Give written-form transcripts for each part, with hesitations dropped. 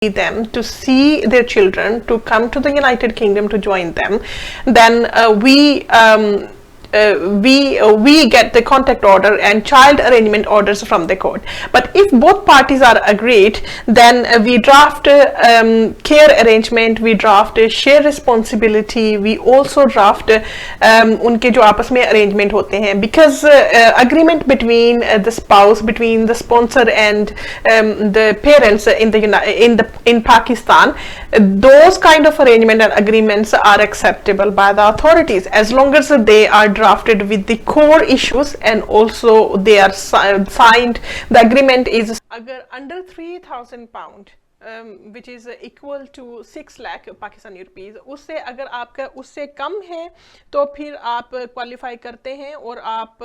them to see their children to come to the United Kingdom to join them, then we get the contact order and child arrangement orders from the court. But if both parties are agreed, then we draft care arrangement, we draft share responsibility, we also draft उनके जो आपस में arrangement होते हैं, because agreement between the spouse, between the sponsor and the parents in Pakistan, those kind of arrangement and agreements are acceptable by the authorities as long as they are drafted with the core issues and also they are signed. The agreement is agar under 3,000 pound which is equal to 6 lakh Pakistani rupees, उससे अगर आपका उससे कम है तो फिर आप qualify करते हैं और आप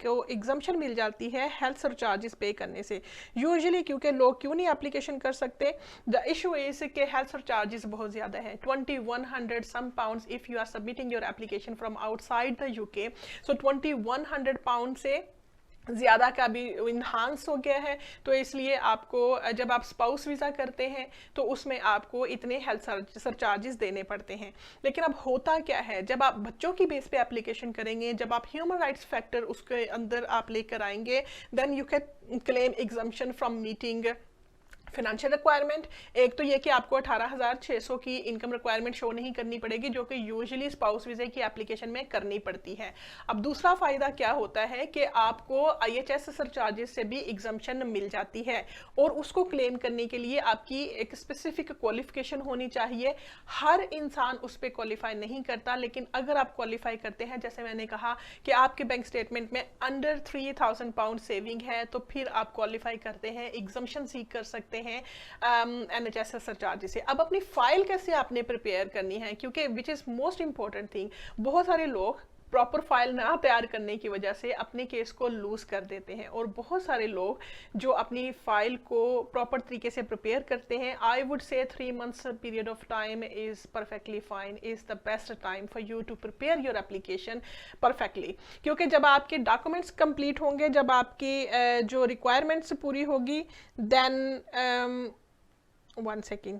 को एग्जम्पशन मिल जाती है हेल्थ सरचार्जेस पे करने से। यूजुअली क्योंकि लोग क्यों नहीं एप्लीकेशन कर सकते, द इशू इज के हेल्थ सरचार्जेस बहुत ज़्यादा है, 2100 some pounds if you are submitting your application from outside the UK. So 2100 pound से ज़्यादा का भी इन्हांस हो गया है, तो इसलिए आपको जब आप स्पाउस वीज़ा करते हैं तो उसमें आपको इतने हेल्थ सरचार्जेस देने पड़ते हैं। लेकिन अब होता क्या है, जब आप बच्चों की बेस पे एप्लीकेशन करेंगे, जब आप ह्यूमन राइट्स फैक्टर उसके अंदर आप लेकर आएंगे, then you can claim exemption from meeting financial requirement. एक तो ये कि आपको 18,600 की इनकम रिक्वायरमेंट शो नहीं करनी पड़ेगी जो कि यूजुअली स्पाउस वीज़े की एप्लीकेशन में करनी पड़ती है। अब दूसरा फ़ायदा क्या होता है कि आपको IHS सरचार्जेस से भी एग्जम्पशन मिल जाती है और उसको क्लेम करने के लिए आपकी एक स्पेसिफिक क्वालिफिकेशन होनी चाहिए। हर इंसान उस पर क्वालिफाई नहीं करता, लेकिन अगर आप क्वालिफाई करते हैं, जैसे मैंने कहा कि आपके बैंक स्टेटमेंट में अंडर 3,000 पाउंड सेविंग है, तो फिर आप क्वालिफाई करते हैं, एग्जम्पशन सीख कर सकते हैं NHS सरचार्जेस से। अब अपनी फाइल कैसे आपने प्रिपेयर करनी है, क्योंकि which is most important thing, बहुत सारे लोग प्रॉपर फाइल ना तैयार करने की वजह से अपने केस को लूज कर देते हैं और बहुत सारे लोग जो अपनी फाइल को प्रॉपर तरीके से प्रिपेयर करते हैं, I would say 3 months period of time is perfectly fine, is the best time for you to prepare your application perfectly. क्योंकि जब आपके डॉक्यूमेंट्स कंप्लीट होंगे, जब आपकी जो रिक्वायरमेंट्स पूरी होगी, देन 1 सेकेंड,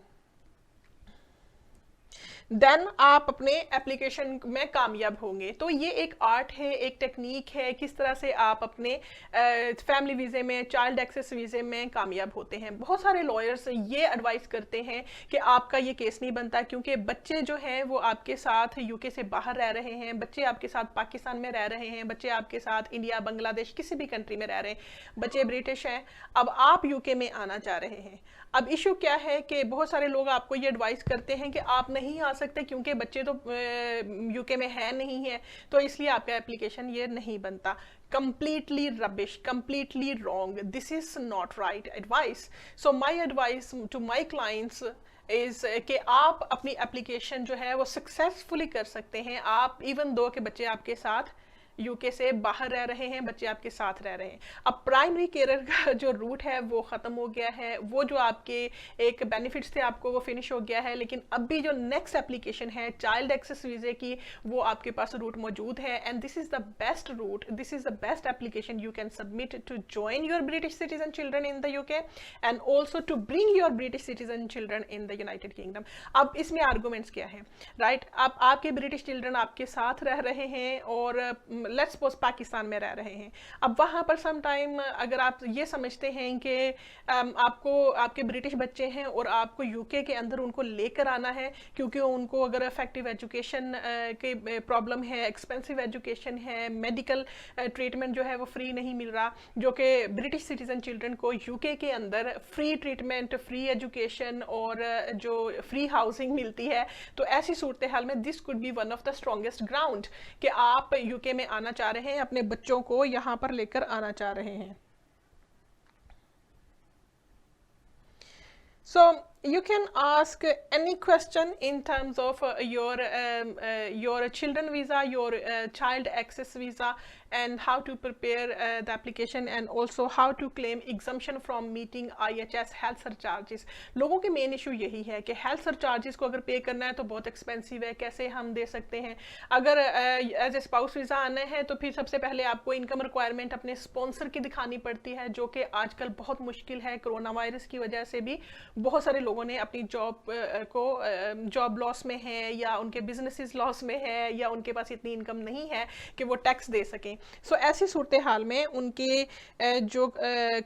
देन आप अपने एप्लीकेशन में कामयाब होंगे। तो ये एक आर्ट है, एक टेक्निक है किस तरह से आप अपने फैमिली वीज़े में, चाइल्ड एक्सेस वीज़े में कामयाब होते हैं। बहुत सारे लॉयर्स ये एडवाइस करते हैं कि आपका ये केस नहीं बनता क्योंकि बच्चे जो हैं वो आपके साथ यूके से बाहर रह रहे हैं, बच्चे आपके साथ पाकिस्तान में रह रहे हैं, बच्चे आपके साथ इंडिया, बांग्लादेश, किसी भी कंट्री में रह रहे हैं, बच्चे ब्रिटिश हैं, अब आप यूके में आना चाह रहे हैं। अब इशू क्या है कि बहुत सारे लोग आपको ये एडवाइस करते हैं कि आप नहीं आ सकते क्योंकि बच्चे तो यूके में है नहीं है, तो इसलिए आपका एप्लीकेशन ये नहीं बनता। completely rubbish, completely wrong. This is not right advice. So my advice to my clients is कि आप अपनी एप्लीकेशन जो है वो सक्सेसफुली कर सकते हैं, आप इवन दो के बच्चे आपके साथ यूके से बाहर रह रहे हैं, बच्चे आपके साथ रह रहे हैं। अब प्राइमरी केयर का जो रूट है वो ख़त्म हो गया है, वो जो आपके एक बेनिफिट्स थे आपको वो फिनिश हो गया है, लेकिन अब भी जो नेक्स्ट एप्लीकेशन है चाइल्ड एक्सेस वीज़े की, वो आपके पास रूट मौजूद है। And this is the best route, this is the best application you can submit to join your British citizen children in the UK and also to bring your British citizen children in the United Kingdom. अब इसमें arguments क्या है, right? अब आपके British children आपके साथ रह रहे हैं और लेट्स सपोज पाकिस्तान में रह रहे हैं। अब वहाँ पर सम टाइम अगर आप ये समझते हैं कि आपको आपके ब्रिटिश बच्चे हैं और आपको यूके के अंदर उनको लेकर आना है क्योंकि उनको अगर इफेक्टिव एजुकेशन के प्रॉब्लम है, एक्सपेंसिव एजुकेशन है, मेडिकल ट्रीटमेंट जो है वो फ्री नहीं मिल रहा, जो कि ब्रिटिश सिटीजन चिल्ड्रन को यूके के अंदर फ्री ट्रीटमेंट, फ्री एजुकेशन और जो फ्री हाउसिंग मिलती है, तो ऐसी सूरत हाल में this could be one of the strongest ground कि आप यूके में आना चाह रहे हैं, अपने बच्चों को यहाँ पर लेकर आना चाह रहे हैं। So you can ask any question in terms of your children visa, your child access visa, and how to prepare the application and also how to claim exemption from meeting IHS health surcharges. लोगों के main issue यही है कि health surcharges को अगर पे करना है तो बहुत एक्सपेंसिव है, कैसे हम दे सकते हैं। अगर एज ए स्पाउस वीज़ा आना है तो फिर सबसे पहले आपको इनकम रिक्वायरमेंट अपने स्पॉन्सर की दिखानी पड़ती है, जो कि आजकल बहुत मुश्किल है, कोरोना वायरस की वजह से भी बहुत सारे लोगों ने अपनी जॉब लॉस में है, या उनके बिजनेसेस लॉस में है, या उनके पास इतनी इनकम नहीं है कि वो टैक्स दे सकें। सो ऐसी सूरत हाल में उनके जो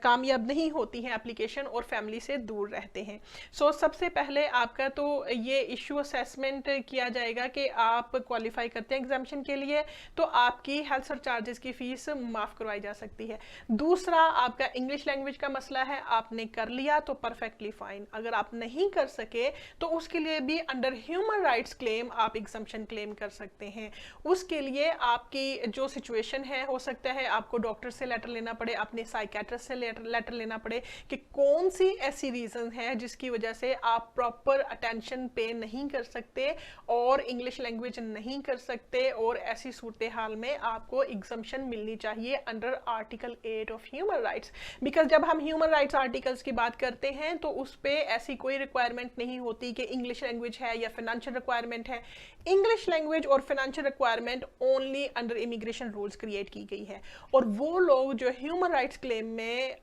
कामयाब नहीं होती हैं एप्लीकेशन और फैमिली से दूर रहते हैं। सो सबसे पहले आपका तो ये इशू असेसमेंट किया जाएगा कि आप क्वालिफाई करते हैं एग्जामिशन के लिए, तो आपकी हेल्थ सरचार्जेस की फीस माफ करवाई जा सकती है। दूसरा, आपका इंग्लिश लैंग्वेज का मसला है, आपने कर लिया तो परफेक्टली फाइन। अगर आप नहीं कर सके तो उसके लिए भी अंडर ह्यूमन राइट्स क्लेम आप एग्जामिशन क्लेम कर सकते हैं। उसके लिए आपकी जो सिचुएशन है, हो सकता है आपको डॉक्टर से लेटर लेना पड़े, अपने साइकेट्रिस्ट से लेटर लेना पड़े कि कौन सी ऐसी रीजन है जिसकी वजह से आप प्रॉपर अटेंशन पे नहीं कर सकते और इंग्लिश लैंग्वेज नहीं कर सकते, और ऐसी सूरत हाल में आपको एग्जामिशन मिलनी चाहिए under article 8 of human rights. Because जब हम ह्यूमन राइट्स आर्टिकल्स की बात करते हैं तो उस पर ऐसी कोई रिक्वायरमेंट नहीं होती कि इंग्लिश लैंग्वेज है या फाइनेंशियल रिक्वायरमेंट है। इंग्लिश लैंग्वेज और financial requirement only under immigration rules create की गई है, और वो लोग जो ह्यूमन राइट्स क्लेम में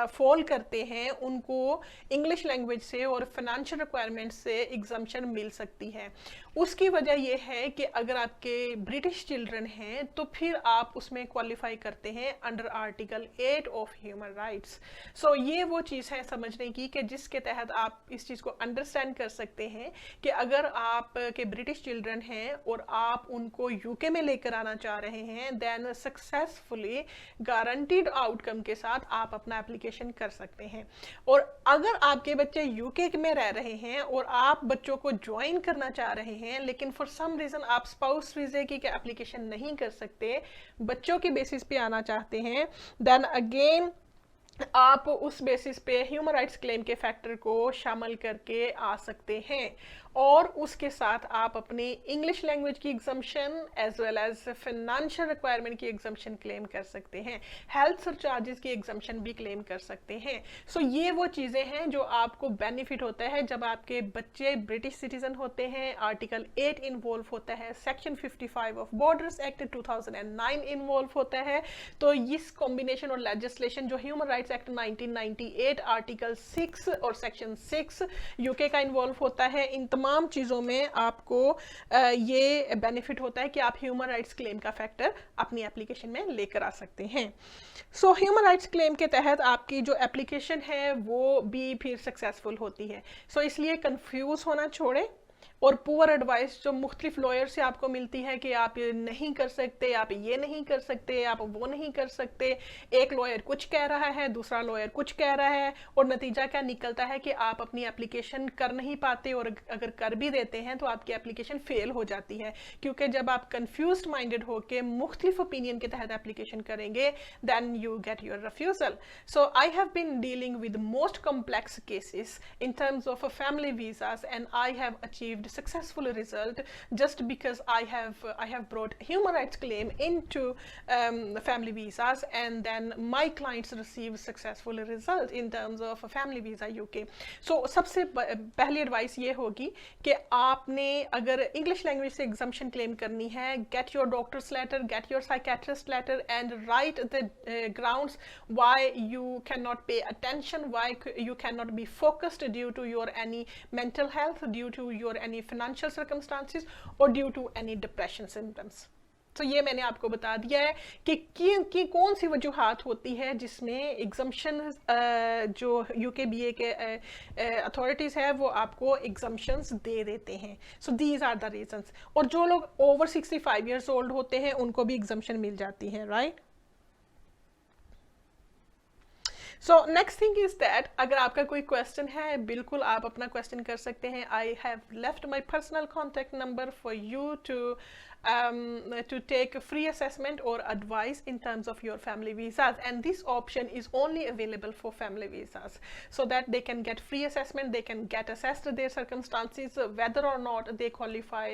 फॉल करते हैं उनको इंग्लिश लैंग्वेज से और फाइनेंशियल रिक्वायरमेंट से एग्जाम्पशन मिल सकती है। उसकी वजह यह है कि अगर आपके ब्रिटिश चिल्ड्रन हैं तो फिर आप उसमें क्वालिफाई करते हैं under article 8 of human rights. So ये वो चीज़ है समझने की कि जिसके तहत आप इस चीज़ को अंडरस्टैंड कर सकते हैं कि अगर आप के ब्रिटिश चिल्ड्रन हैं और आप उनको यूके में लेकर आना चाह रहे हैं, देन सक्सेसफुली गारंटीड आउटकम के साथ आप अपना एप्लीकेशन कर सकते हैं। और अगर आपके बच्चे यूके में रह रहे हैं और आप बच्चों को ज्वाइन करना चाह रहे हैं, लेकिन फॉर सम रीजन आप स्पाउस वीजे की एप्लीकेशन नहीं कर सकते, बच्चों के बेसिस पे आना चाहते हैं, देन अगेन आप उस बेसिस पे ह्यूमन राइट्स क्लेम के फैक्टर को शामिल करके आ सकते हैं। और उसके साथ आप अपनी इंग्लिश लैंग्वेज की exemption as well as financial requirement की एग्जाम्पशन क्लेम कर सकते हैं, हेल्थ सरचार्जेस की एग्जाम्पशन भी क्लेम कर सकते हैं। सो ये वो चीज़ें हैं जो आपको बेनिफिट होता है जब आपके बच्चे ब्रिटिश सिटीजन होते हैं, आर्टिकल 8 इन्वॉल्व होता है, section 55 of borders act 2009 involve होता है। तो इस कॉम्बिनेशन और लेजिस्लेशन जो ह्यूमन राइट्स एक्ट 1998 आर्टिकल 6 और सेक्शन 6 यूके का इन्वॉल्व होता है, इन तमाम चीज़ों में आपको ये बेनिफिट होता है कि आप ह्यूमन राइट्स क्लेम का फैक्टर अपनी एप्लीकेशन में लेकर आ सकते हैं। सो ह्यूमन राइट्स क्लेम के तहत आपकी जो एप्लीकेशन है वो भी फिर सक्सेसफुल होती है। सो इसलिए कंफ्यूज होना छोड़ें, और पुअर एडवाइस जो मुख्तलिफ लॉयर से आपको मिलती है कि आप ये नहीं कर सकते, आप ये नहीं कर सकते, आप वो नहीं कर सकते, एक लॉयर कुछ कह रहा है, दूसरा लॉयर कुछ कह रहा है, और नतीजा क्या निकलता है कि आप अपनी एप्लीकेशन कर नहीं पाते, और अगर कर भी देते हैं तो आपकी एप्लीकेशन फेल हो जाती है। क्योंकि जब आप कन्फ्यूज माइंडेड होकर मुख्तलिफ ओपिनियन के तहत एप्लीकेशन करेंगे, then you get your refusal. So I have been dealing with most complex cases in terms of family visas, and I have achieved successful result just because I have brought human rights claim into family visas, and then my clients receive successful result in terms of family visa UK. So सबसे पहली advice ये होगी कि आपने अगर English language से exemption claim करनी है, get your doctor's letter, get your psychiatrist letter, and write the grounds why you cannot pay attention, why you cannot be focused due to your any mental health, due to your any financial circumstances, or due to any depression symptoms. तो ये मैंने आपको बता दिया है कि कौन सी वजूहात होती है जिसमें एग्जाम्पशन जो यूकेबीए के अथॉरिटीज़ है वो आपको एग्जाम्पशंस दे देते हैं। So these are the reasons. और जो लोग ओवर 65 ईयर्स ओल्ड होते हैं उनको भी एग्जाम्पशन मिल जाती है, right. So next thing is that अगर आपका कोई क्वेश्चन है बिल्कुल आप अपना क्वेश्चन कर सकते हैं। I have left my personal contact number for you to take free assessment or advice in terms of your family visas, and this option is only available for family visas so that they can get free assessment, they can get assessed their circumstances, whether or not they qualify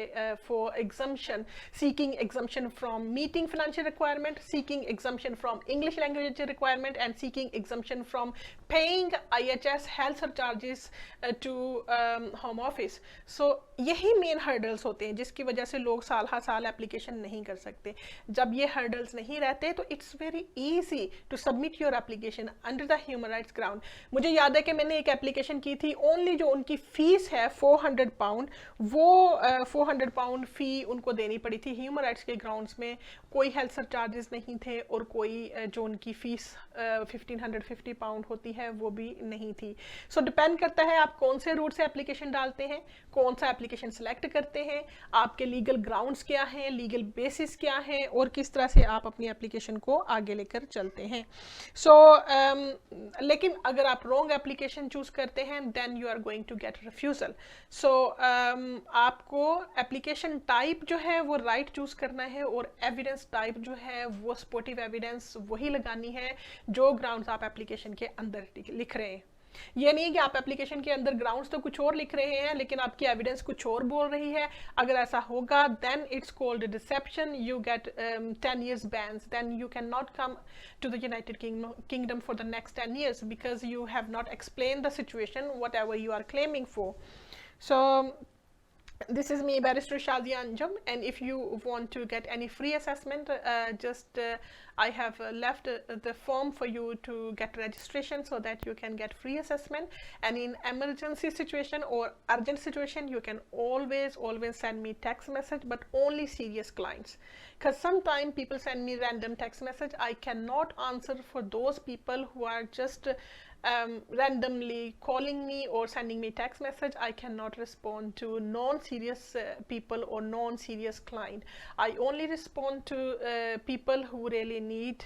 for exemption, seeking exemption from meeting financial requirement, seeking exemption from English language requirement, and seeking exemption from paying IHS health surcharges to home office. So यही main hurdles होते हैं जिसकी वजह से लोग साल हर साल application नहीं कर सकते. जब ये हर्डल्स नहीं रहते तो it's very easy to submit your application under the human rights ground. मुझे याद है कि मैंने एक एप्लीकेशन की थी, ओनली जो उनकी फीस है £400, वो £400 फी उनको देनी पड़ी थी ह्यूमन राइट्स के ग्राउंड्स में. कोई हेल्थ सरचार्जेस नहीं थे और कोई जो उनकी फीस £1550 होती है वो भी नहीं थी. सो डिपेंड करता है आप कौन से रूट से एप्लीकेशन डालते हैं, कौन सा एप्लीकेशन सेलेक्ट करते हैं, आपके लीगल ग्राउंड्स क्या हैं, लीगल बेसिस क्या हैं और किस तरह से आप अपनी एप्लीकेशन को आगे लेकर चलते हैं. लेकिन अगर आप रॉन्ग एप्लीकेशन चूज करते हैं then you are going to get refusal. आपको एप्लीकेशन टाइप जो है वो राइट चूज करना है और एविडेंस टाइप जो है वो सपोर्टिव एविडेंस वही लगानी है जो ग्राउंड्स आप एप्लीकेशन के अंदर लिख रहे हैं. ये नहीं कि आप एप्लीकेशन के अंदर ग्राउंड्स तो कुछ और लिख रहे हैं लेकिन आपकी एविडेंस कुछ और बोल रही है. अगर ऐसा होगा then it's called deception. You get 10 years bans. Then you cannot come to the United Kingdom for the next 10 years because you have not explained the situation whatever you are claiming for. So this is me, Barrister Shazia Anjum, and if you want to get any free assessment, I have left the form for you to get registration so that you can get free assessment. And in emergency situation or urgent situation, you can always send me text message, but only serious clients, because sometimes people send me random text message. I cannot answer for those people who are just randomly calling me or sending me text message. I cannot respond to non-serious people or non-serious client. I only respond to people who really need.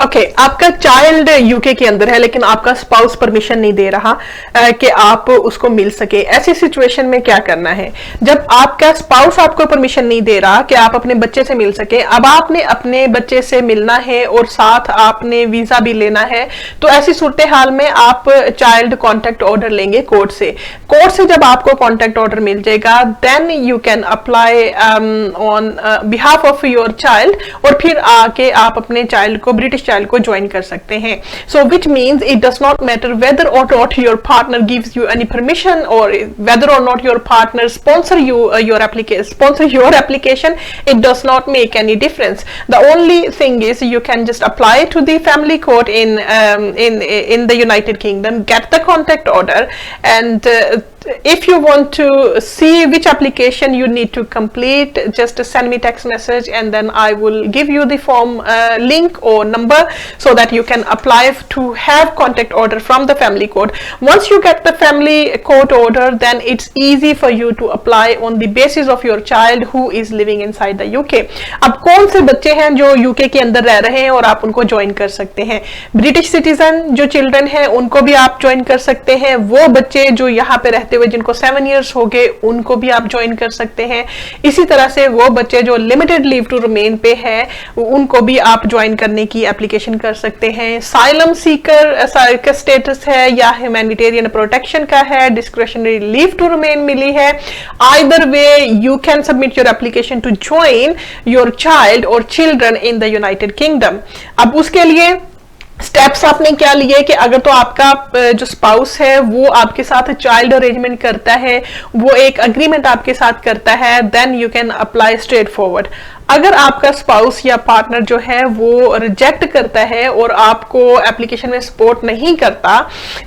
Okay, आपका child UK के अंदर है लेकिन आपका spouse permission नहीं दे रहा कि आप उसको मिल सके. ऐसी सिचुएशन में क्या करना है? जब आपका स्पाउस आपको परमिशन नहीं दे रहा कि आप अपने बच्चे से मिल सके, अब आपने अपने बच्चे से मिलना है और साथ आपने वीजा भी लेना है, तो ऐसी सूरत हाल में आप चाइल्ड कॉन्टेक्ट ऑर्डर लेंगे कोर्ट से. कोर्ट से जब आपको कॉन्टेक्ट ऑर्डर मिल जाएगा then you can apply on behalf of your child, और फिर आके आप अपने चाइल्ड को, ब्रिटिश चाइल्ड को ज्वाइन कर सकते हैं. So which means it does not matter whether or not your partner gives you any permission or whether or not your partner sponsor your application. It does not make any difference. The only thing is you can just apply to the family court in the United Kingdom, get the contact order, and if you want to see which application you need to complete, just send me text message and then I will give you the form link or number so that you can apply to have contact order from the family court. Once you get the family court order, then it's easy for you to apply on the basis of your child who is living inside the UK. अब कौन से बच्चे हैं जो UK के अंदर रह रहे हैं और आप उनको ज्वाइन कर सकते हैं? ब्रिटिश सिटीजन जो चिल्ड्रन हैं उनको भी आप ज्वाइन कर सकते हैं. वो बच्चे जो यहाँ पे रहते हुए जिनको 7 years हो गए उनको भी आप ज्वाइन कर सकते हैं. इसी तरह से वो बच्चे जो लिमिटेड लीव टू रिमेन पे है उनको भी आप ज्वाइन करने की एप्लीकेशन कर सकते हैं. साइलम सीकर का स्टेटस है या ह्यूमैनिटेरियन प्रोटेक्शन का है, डिस्क्रिशनरी लीव टू रिमेन मिली है, either way you can submit your application to join your child or children in the United Kingdom. अब उसके लिए स्टेप्स आपने क्या लिए कि अगर तो आपका जो स्पाउस है वो आपके साथ चाइल्ड अरेंजमेंट करता है, वो एक अग्रीमेंट आपके साथ करता है, then you can apply straightforward. अगर आपका स्पाउस या पार्टनर जो है वो रिजेक्ट करता है और आपको एप्लीकेशन में सपोर्ट नहीं करता,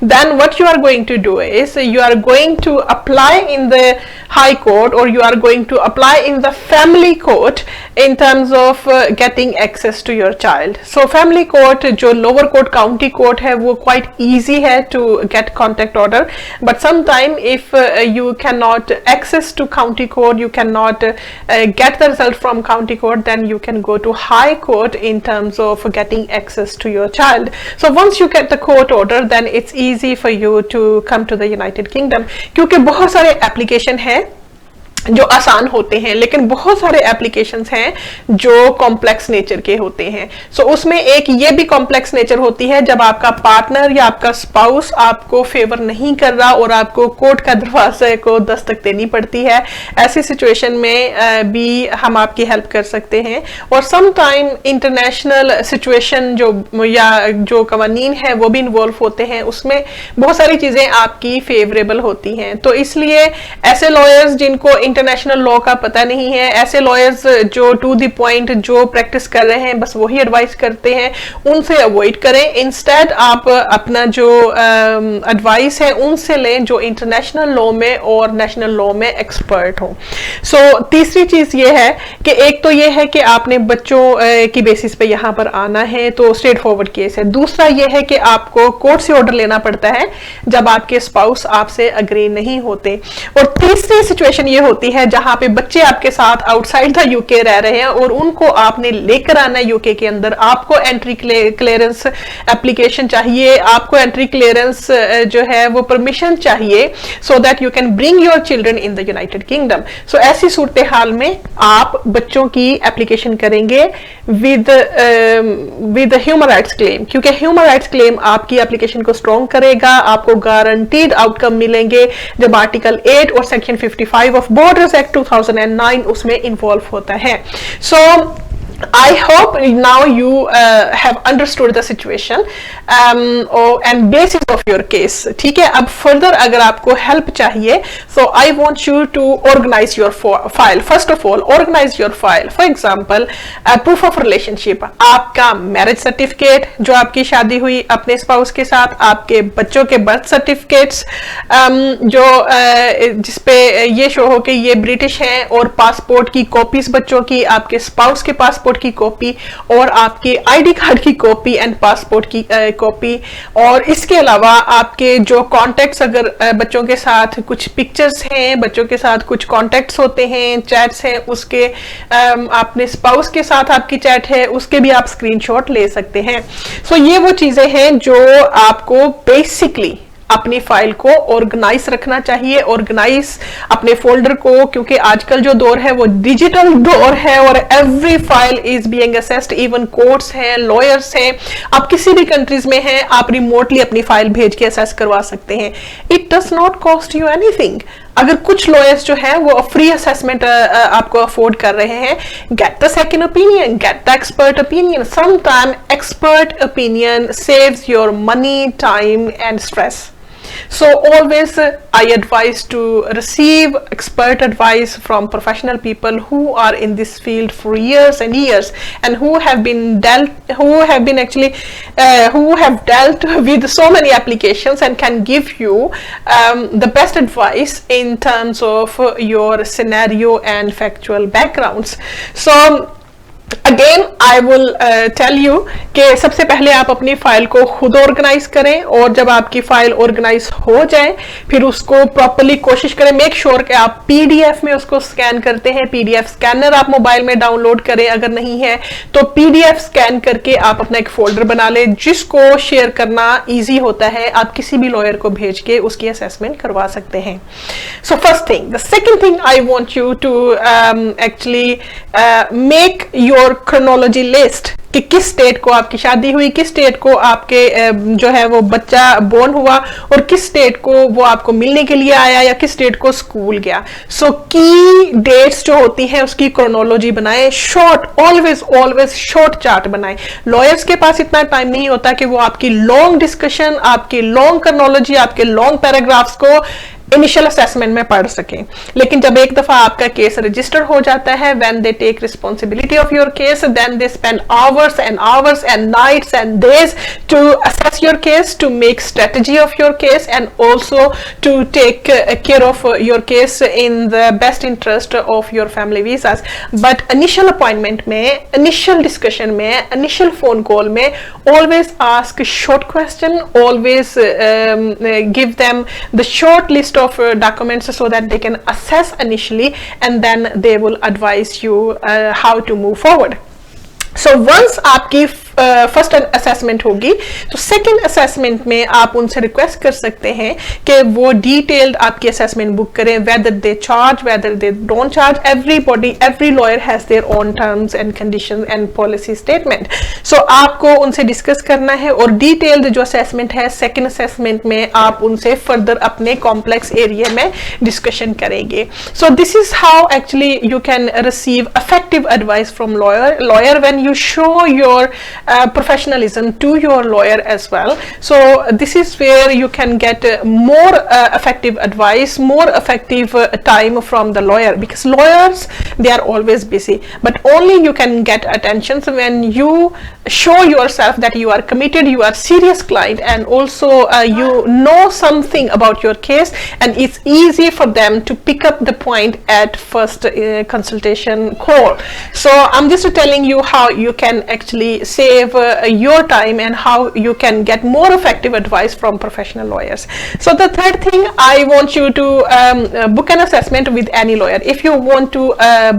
then what you are going to do is you are going to apply in the high court or you are going to apply in the family court in terms of getting access to your child. So family court जो lower court county court है वो quite easy है to get contact order, but sometime if you cannot access to county court, you cannot get the result from county court, then you can go to high court in terms of getting access to your child. So once you get the court order, then it's easy for you to come to the United Kingdom. क्योंकि बहुत सारे application है जो आसान होते हैं, लेकिन बहुत सारे एप्लीकेशंस हैं जो कॉम्प्लेक्स नेचर के होते हैं। सो उसमें एक ये भी कॉम्प्लेक्स नेचर होती है जब आपका पार्टनर या आपका स्पाउस आपको फेवर नहीं कर रहा और आपको कोर्ट का दरवाजे को दस्तक देनी पड़ती है। ऐसी सिचुएशन में भी हम आपकी हेल्प कर सकते हैं। और सम टाइम इंटरनेशनल सिचुएशन जो या जो कवानीन है वो भी इन्वॉल्व होते हैं, उसमें बहुत सारी चीजें आपकी फेवरेबल होती हैं। तो इसलिए ऐसे लॉयर्स जिनको इंटरनेशनल लॉ का पता नहीं है, ऐसे लॉयर्स जो टू द पॉइंट जो प्रैक्टिस कर रहे हैं बस वही एडवाइस करते हैं, उनसे अवॉइड करें। इंस्टेड आप अपना जो एडवाइस है उनसे लें जो इंटरनेशनल लॉ में और नेशनल लॉ में एक्सपर्ट हो। सो तीसरी चीज ये है कि एक तो ये है कि आपने बच्चों की बेसिस पे यहाँ पर आना है, तो स्ट्रेट फॉरवर्ड केस है। दूसरा ये है कि आपको कोर्ट से ऑर्डर लेना पड़ता है जब आपके स्पाउस आपसे अग्री नहीं होते। और तीसरी सिचुएशन ये होती है जहां पे बच्चे आपके साथ आउटसाइड द यूके रह रहे हैं और उनको आपने लेकर आना है यूके के अंदर। आपको एंट्री क्लियरेंस एप्लीकेशन चाहिए, आपको एंट्री क्लियरेंस जो है वो परमिशन चाहिए, so that you can bring your children in the United Kingdom. So ऐसी सूरत हाल में आप बच्चों की एप्लीकेशन करेंगे विद ह्यूमन राइट्स क्लेम, क्योंकि ह्यूमन राइट्स क्लेम आपकी एप्लीकेशन को स्ट्रॉन्ग करेगा। आपको गारंटीड आउटकम मिलेंगे जब आर्टिकल 8 और सेक्शन 55 ऑफ बॉर्डर्स एक्ट 2009 उसमें इन्वॉल्व होता है। सो I hope now you have understood the situation and basis of your case. ठीक है, अब further अगर आपको help चाहिए, so I want you to organize your file. First of all, organize your file. For example, proof of relationship, आपका marriage certificate जो आपकी शादी हुई अपने spouse के साथ, आपके बच्चों के birth certificates जो जिसपे ये शो हो कि ये ब्रिटिश हैं, और पासपोर्ट की कॉपीज बच्चों की, आपके स्पाउस के पासपोर्ट की कॉपी, और आपके आईडी कार्ड की कॉपी एंड पासपोर्ट की कॉपी। और इसके अलावा आपके जो कॉन्टेक्ट्स, अगर बच्चों के साथ कुछ पिक्चर्स हैं, बच्चों के साथ कुछ कॉन्टेक्ट्स होते हैं, चैट्स हैं, उसके अपने स्पाउस के साथ आपकी चैट है, उसके भी आप स्क्रीनशॉट ले सकते हैं। सो ये वो चीजें हैं जो आपको बेसिकली अपनी फाइल को ऑर्गेनाइज रखना चाहिए, ऑर्गेनाइज अपने फोल्डर को, क्योंकि आजकल जो दौर है वो डिजिटल दौर है और every file is being assessed. Even courts हैं, लॉयर्स हैं, आप किसी भी कंट्रीज में हैं, आप रिमोटली अपनी फाइल भेज के असेस करवा सकते हैं। It does not cost you anything. अगर कुछ लॉयर्स जो है वो फ्री असेसमेंट आपको अफोर्ड कर रहे हैं, get the second opinion, get the expert opinion. Sometime expert opinion saves your money, time and stress. So always I advise to receive expert advice from professional people who are in this field for years and years, and who have dealt with so many applications and can give you the best advice in terms of your scenario and factual backgrounds. So again I will tell you कि सबसे पहले आप अपनी file को खुद organise करें, और जब आपकी फाइल ऑर्गेनाइज हो जाए फिर उसको प्रॉपर्ली कोशिश करें, मेक श्योर कि आप पीडीएफ में उसको स्कैन करते हैं। पीडीएफ स्कैनर आप मोबाइल में डाउनलोड करें, अगर नहीं है तो पीडीएफ स्कैन करके आप अपना एक फोल्डर बना लें जिसको शेयर करना ईजी होता है। आप किसी भी लॉयर को भेज के उसकी असेसमेंट करवा सकते हैं। So first thing. The second thing I want you to actually make your chronology list कि किस स्टेट को आपकी शादी हुई, किस स्टेट को आपके जो है वो बच्चा बोर्न हुआ, और किस स्टेट को वो आपको मिलने के लिए आया, या किस स्टेट को स्कूल गया। सो की डेट्स जो होती हैं उसकी क्रोनोलॉजी बनाएं, शॉर्ट, ऑलवेज शॉर्ट चार्ट बनाएं। लॉयर्स के पास इतना टाइम नहीं होता कि वो आपकी लॉन्ग डिस्कशन, आपकी लॉन्ग क्रोनोलॉजी, आपके लॉन्ग पैराग्राफ्स को इनिशियल असेसमेंट में पढ़ सकें। लेकिन जब एक दफा आपका केस रजिस्टर हो जाता है, when they take responsibility of your case, then they spend hours and nights and days to assess your case, to make strategy of your case, and also to take care of your case in the best interest of your family visas. But initial appointment में, initial discussion में, initial phone call में always ask short question, always give them the short list of documents so that they can assess initially, and then they will advise you how to move forward. So once आपकी first assessment होगी, तो second assessment में आप उनसे request कर सकते हैं कि वो डिटेल्ड आपकी असेसमेंट बुक करें, whether they charge, whether they don't charge. Every lawyer has their own terms and conditions and policy statement. So आपको उनसे डिस्कस करना है और डिटेल्ड जो असेसमेंट है सेकंड असेसमेंट में आप उनसे फर्दर अपने कॉम्प्लेक्स एरिया में डिस्कशन करेंगे. So this is how actually you can receive effective advice from lawyer when you show your professionalism to your lawyer as well. So this is where you can get more effective advice, more effective time from the lawyer, because lawyers, they are always busy, but only you can get attention when you show yourself that you are committed, you are serious client, and also you know something about your case, and it's easy for them to pick up the point at first consultation call. So I'm just telling you how you can actually save your time and how you can get more effective advice from professional lawyers. So the third thing, I want you to book an assessment with any lawyer. If you want to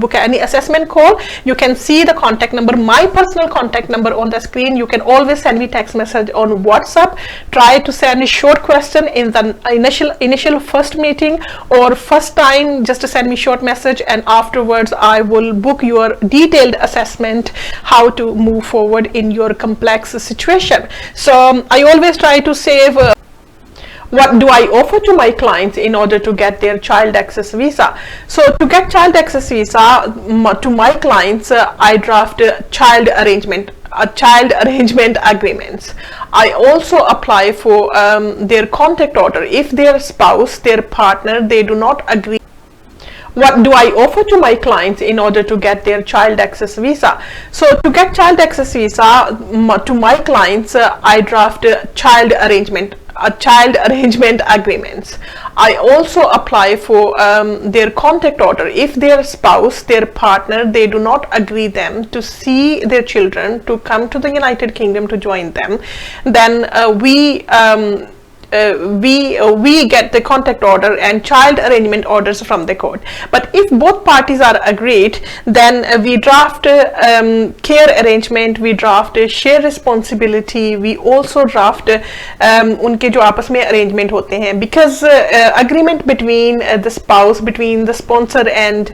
book any assessment call, you can see the contact number, my personal contact number on the screen. You can always send me text message on WhatsApp. Try to send a short question in the initial first meeting, or first time just send me short message, and afterwards I will book your detailed assessment how to move forward in your complex situation. So I always try to save what do I offer to my clients in order to get their child access visa. So to get child access visa to my clients, I draft child arrangement agreements. I also apply for their contact order if their spouse, their partner, they do not agree. What do I offer to my clients in order to get their child access visa? So to get child access visa to my clients, I draft child arrangement agreements. I also apply for their contact order if their spouse, their partner, they do not agree them to see their children to come to the United Kingdom to join them. Then we get the contact order and child arrangement orders from the court. But if both parties are agreed, then we draft care arrangement, we draft share responsibility, we also draft उनके जो आपस में arrangement होते हैं, because agreement between the spouse, between the sponsor and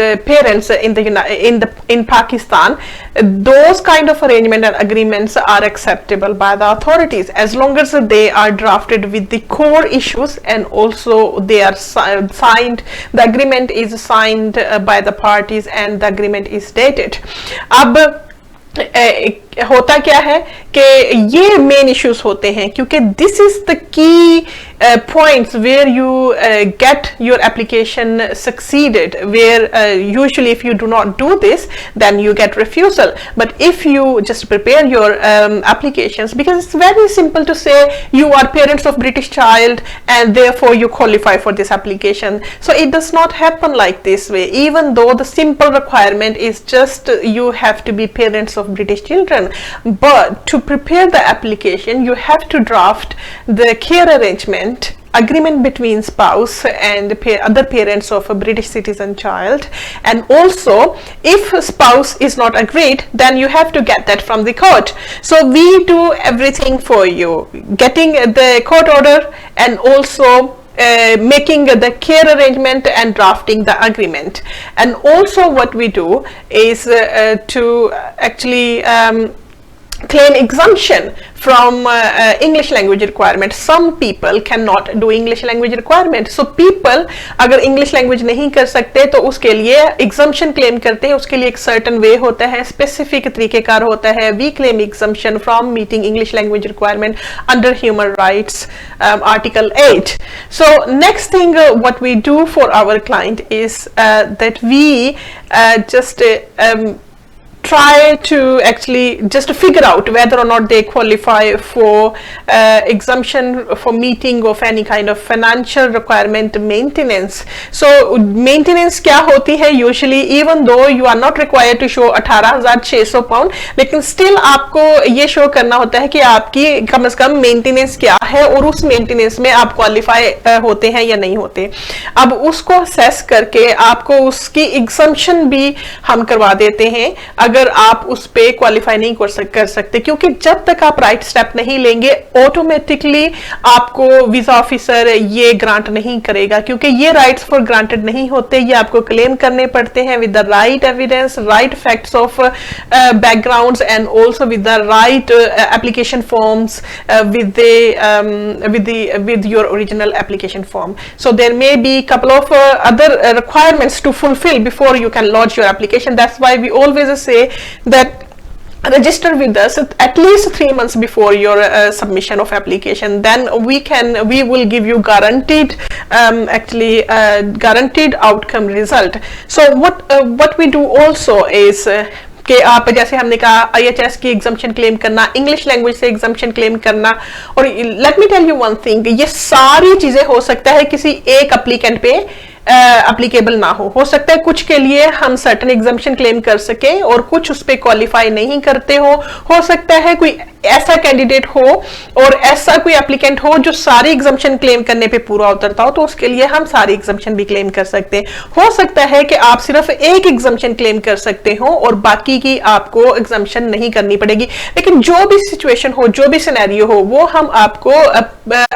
the parents in Pakistan, those kind of arrangement and agreements are acceptable by the authorities as long as they are drafted with the core issues, and also they are signed, the agreement is signed by the parties and the agreement is dated. अब होता क्या है कि ये main issues होते हैं, क्योंकि this is the key points where you get your application succeeded, where usually if you do not do this then you get refusal. But if you just prepare your applications, because it's very simple to say you are parents of British child and therefore you qualify for this application, so it does not happen like this way, even though the simple requirement is just you have to be parents of British children. But to prepare the application you have to draft the care arrangement agreement between spouse and other parents of a British citizen child, and also if spouse is not agreed then you have to get that from the court. So we do everything for you, getting the court order and also making the care arrangement and drafting the agreement. And also what we do is to actually claim exemption from English language requirement. Some people cannot do English language requirement, so people अगर English language नहीं कर सकते तो उसके लिए exemption claim करते हैं. उसके लिए एक certain way होता है, specific तरीकेकार होता है. We claim exemption from meeting English language requirement under human rights article 8. So next thing what we do for our client is that we just try to actually just figure out whether or not they qualify for exemption for meeting of any kind of financial requirement maintenance. So maintenance क्या होती है usually, even though you are not required to show 18,600 pound, लेकिन still आपको ये show करना होता है कि आपकी कम से कम maintenance क्या है और उस maintenance में आप qualify होते हैं या नहीं होते. अब उसको assess करके आपको उसकी exemption भी हम करवा देते हैं. अगर आप उस पे क्वालिफाई नहीं कर सकते, क्योंकि जब तक आप राइट स्टेप नहीं लेंगे ऑटोमेटिकली आपको वीजा ऑफिसर ये ग्रांट नहीं करेगा, क्योंकि ये राइट्स फॉर ग्रांटेड नहीं होते, ये आपको क्लेम करने पड़ते हैं with the right evidence, right facts of backgrounds and also with the right application forms with your original application form. So there may be couple of other requirements to fulfill before you can lodge your application. That's why we always say that register with us at least 3 months before your submission of application. Then we will give you guaranteed guaranteed outcome result. So what we do also is कि आप जैसे हमने कहा IHS की exemption claim करना, English language से exemption claim करना, और let me tell you one thing, ये सारी चीजें हो सकता है किसी एक एप्लीकेंट पे एप्लीकेबल ना हो सकता है कुछ के लिए हम सर्टेन एग्जाम्पशन क्लेम कर सके और कुछ उस पे क्वालिफाई नहीं करते हो सकता है कोई ऐसा कैंडिडेट हो और ऐसा कोई एप्लीकेंट हो जो सारी एग्जाम्पशन क्लेम करने पे पूरा उतरता हो, तो उसके लिए हम सारी एग्जाम्पशन भी क्लेम कर सकते हैं। हो सकता है कि आप सिर्फ एक एग्जाम्पशन क्लेम कर सकते हो और बाकी की आपको एग्जाम्पशन नहीं करनी पड़ेगी, लेकिन जो भी सिचुएशन हो, जो भी सिनेरियो हो, वो हम आपको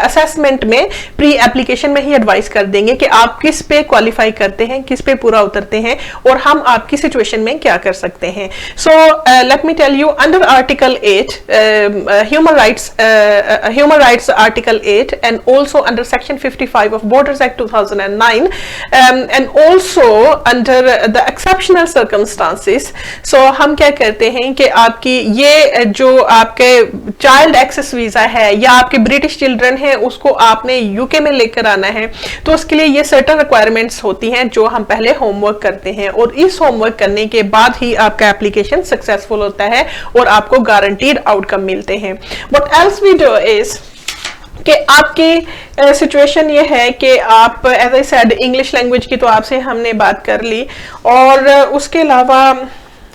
असेसमेंट में प्री एप्लीकेशन में ही एडवाइस कर देंगे कि आप किस पे क्वालिफाई करते हैं, किस पे पूरा उतरते हैं और हम आपकी सिचुएशन में क्या कर सकते हैं। So let me tell you, under article 8 human rights article 8 and also under section 55 of Borders Act 2009 and also under the exceptional circumstances, so हम क्या करते हैं कि आपकी ये जो आपके चाइल्ड एक्सेस वीजा है या आपके ब्रिटिश चिल्ड्रन है उसको आपने यूके में लेकर आना है, तो उसके लिए ये सर्टेन रिक्वायरमेंट्स होती हैं जो हम पहले होमवर्क करते हैं और इस होमवर्क करने के बाद ही आपका एप्लीकेशन सक्सेसफुल होता है और आपको गारंटीड आउटकम मिलते हैं। What else we do is कि आपकी सिचुएशन ये है कि आप as I said English language की तो आपसे हमने बात कर ली, और उसके अलावा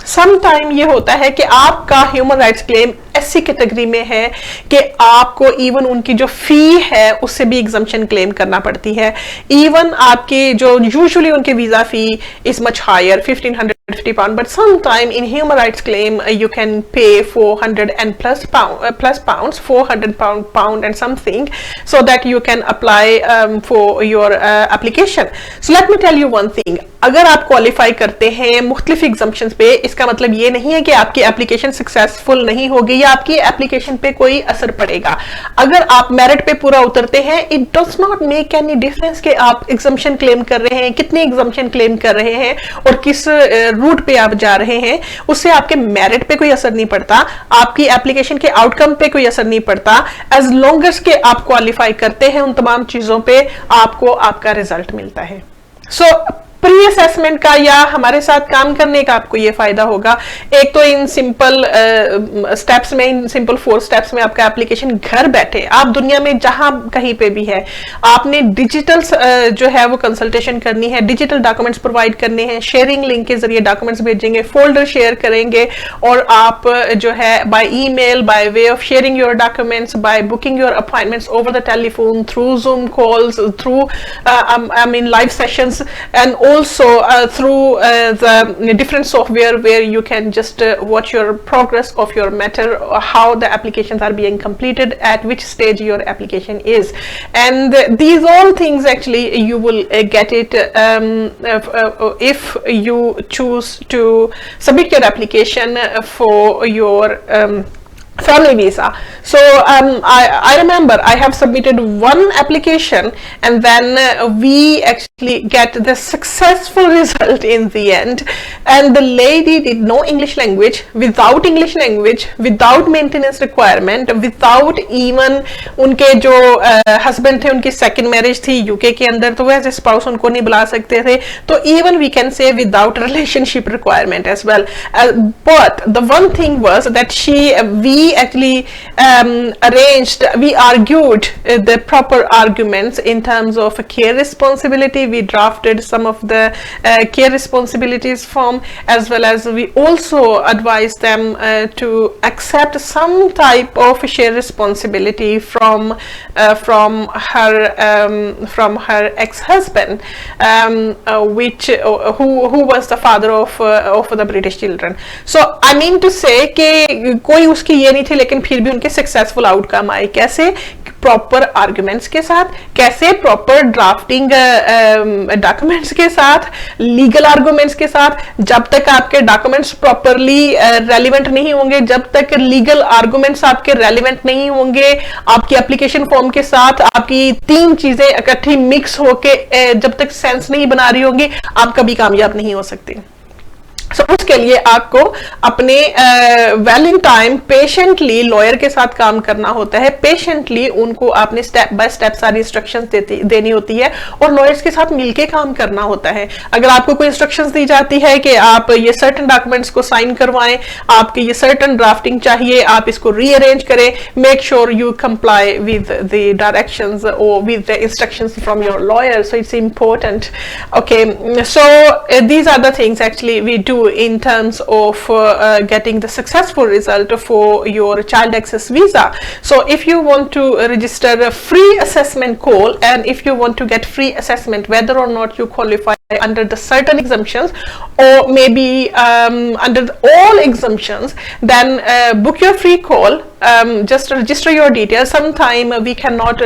सम टाइम ये होता है कि आपका ह्यूमन राइट्स क्लेम ऐसी कैटेगरी में है कि आपको इवन उनकी जो फी है उससे भी एग्जम्पशन क्लेम करना पड़ती है। इवन आपकी जो यूजुअली उनके visa fee is much higher 1550 pound, but sometime in human rights claim you can pay 400 and plus pounds, 400 pound and something, so that you can apply for your application. So let me tell you one thing, अगर आप qualify करते हैं मुख्तलिफ exemptions पे, इसका मतलब ये नहीं है कि आपकी एप्लीकेशन सक्सेसफुल नहीं होगी या आपकी एप्लीकेशन पे कोई असर पड़ेगा। अगर आप मेरिट पे पूरा उतरते हैं, it does not make any difference कि आप एग्जम्पशन क्लेम कर रहे हैं, कितने एग्जम्पशन क्लेम कर रहे हैं और किस रूट पे आप जा रहे हैं, उससे आपके मेरिट पे कोई असर नहीं पड़ता, आपकी एप्लीकेशन के आउटकम पे कोई असर नहीं पड़ता। एज लॉन्ग एज के आप क्वालिफाई करते हैं उन तमाम चीजों पे आपको आपका रिजल्ट मिलता है। सो प्री असेसमेंट का या हमारे साथ काम करने का आपको ये फायदा होगा, एक तो इन सिंपल स्टेप्स में, इन सिंपल 4 स्टेप्स में आपका एप्लीकेशन घर बैठे, आप दुनिया में जहां कहीं पे भी है, आपने डिजिटल जो है वो कंसल्टेशन करनी है, डिजिटल डॉक्यूमेंट्स प्रोवाइड करने हैं, शेयरिंग लिंक के जरिए डॉक्यूमेंट्स भेजेंगे, फोल्डर शेयर करेंगे और आप जो है by email, by way of sharing your documents, by booking your appointments over the telephone, through Zoom calls, through I mean live sessions and also through the different software where you can just watch your progress of your matter, how the applications are being completed, at which stage your application is, and these all things actually you will get it if you choose to submit your application for your family visa. So I remember I have submitted one application and then we actually get the successful result in the end, and the lady did no English language, without English language, without maintenance requirement, without even उनके जो husband थे उनकी second marriage थी UK के अंदर, तो as a spouse उनको नहीं बुला सकते थे, तो even we can say without relationship requirement as well, but the one thing was that we we actually we argued the proper arguments in terms of care responsibility. We drafted some of the care responsibilities form, as well as we also advised them to accept some type of share responsibility from her ex-husband, who was the father of the British children. So I mean to say कि कोई उसकी ये नहीं थी, लेकिन फिर भी उनके सक्सेसफुल आउटकम आए. कैसे? प्रॉपर आर्गुमेंट्स के साथ. कैसे? प्रॉपर ड्राफ्टिंग डॉक्यूमेंट्स के साथ, लीगल आर्गुमेंट्स के साथ. जब तक आपके डॉक्यूमेंट्स प्रॉपरली रेलिवेंट नहीं होंगे, जब तक लीगल आर्गुमेंट्स आपके रेलिवेंट नहीं होंगे, आपकी एप्लीकेशन फॉर्म के साथ आपकी तीन चीजें इकट्ठी मिक्स होके जब तक सेंस नहीं बना रही होंगी, आप कभी कामयाब नहीं हो सकते. उसके लिए आपको अपने well in time patiently lawyer के साथ काम करना होता है. पेशेंटली उनको आपने स्टेप बाय स्टेप सारी इंस्ट्रक्शंस देनी होती है और लॉयर्स के साथ मिलके काम करना होता है. अगर आपको कोई इंस्ट्रक्शंस दी जाती है कि आप ये सर्टन डॉक्यूमेंट्स को साइन करवाएं, आपके ये सर्टन ड्राफ्टिंग चाहिए, आप इसको रीअरेंज करें, make sure you comply with the directions or with the instructions from your lawyer. So it's important. Okay, so these are the things actually we do in terms of getting the successful result for your child access visa. So if you want to register a free assessment call, and if you want to get free assessment whether or not you qualify under the certain exemptions or maybe under all exemptions, then book your free call. Just register your details. Sometime we cannot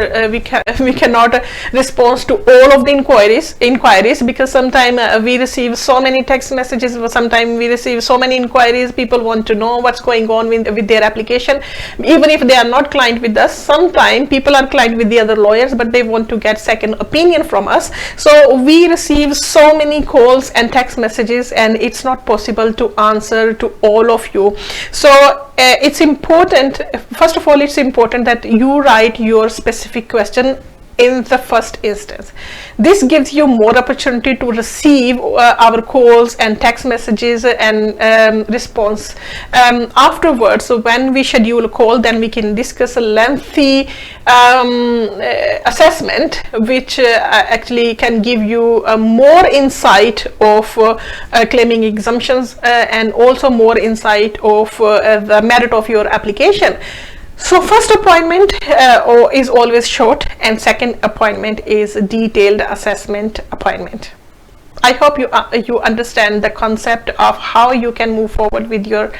respond to all of the inquiries because sometimes we receive so many text messages, sometimes we receive so many inquiries. People want to know what's going on with their application, even if they are not client with us. Sometimes people are client with the other lawyers, but they want to get second opinion from us. So we receive so many calls and text messages, and it's not possible to answer to all of you. So it's important, first of all, it's important that you write your specific question in the first instance. This gives you more opportunity to receive our calls and text messages and response afterwards. So when we schedule a call, then we can discuss a lengthy assessment, which actually can give you more insight of claiming exemptions and also more insight of the merit of your application. So first appointment is always short, and second appointment is detailed assessment appointment. I hope you understand the concept of how you can move forward with your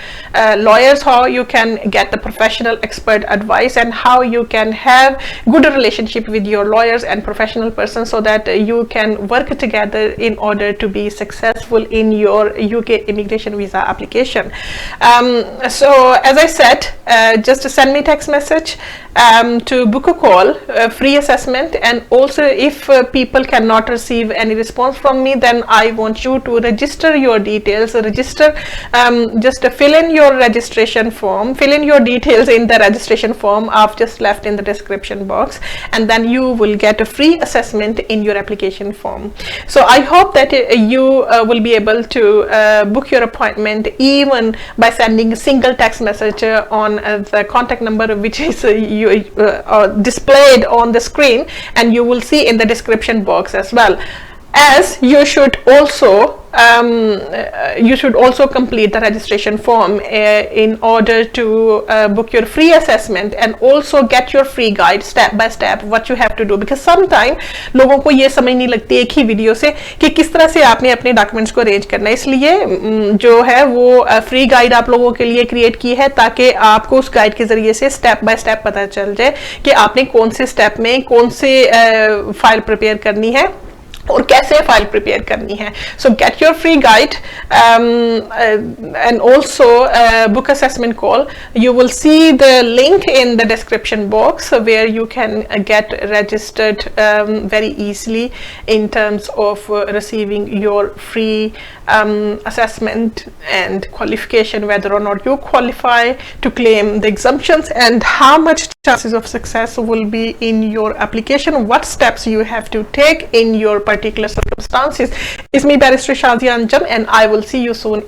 lawyers, how you can get the professional expert advice, and how you can have good relationship with your lawyers and professional persons so that you can work together in order to be successful in your UK immigration visa application. So as I said, just send me text message to book a call, free assessment, and also if people cannot receive any response from me, then I want you to register your details. Just fill in your registration form, fill in your details in the registration form I've just left in the description box, and then you will get a free assessment in your application form. So I hope that you will be able to book your appointment even by sending a single text message on the contact number which is displayed on the screen, and you will see in the description box as well. As you should also complete the registration form in order to book your free assessment and also get your free guide step by step what you have to do, because sometime लोगों को ये समझ नहीं लगती एक ही video से कि किस तरह से आपने अपने डॉक्यूमेंट्स को अरेंज करना है. इसलिए जो है वो फ्री गाइड आप लोगों के लिए क्रिएट की है ताकि आपको उस गाइड के जरिए से स्टेप बाय स्टेप पता चल जाए कि आपने कौन से स्टेप में कौन से फाइल प्रिपेयर करनी है और कैसे फाइल प्रिपेयर करनी है. सो get your free guide and also book assessment call. You will see the link in the description box where you can get registered very easily in terms of receiving your free assessment and qualification, whether or not you qualify to claim the exemptions, and how much chances of success will be in your application, what steps you have to take in your particular circumstances. It's me, Barrister Shazia Anjum, and I will see you soon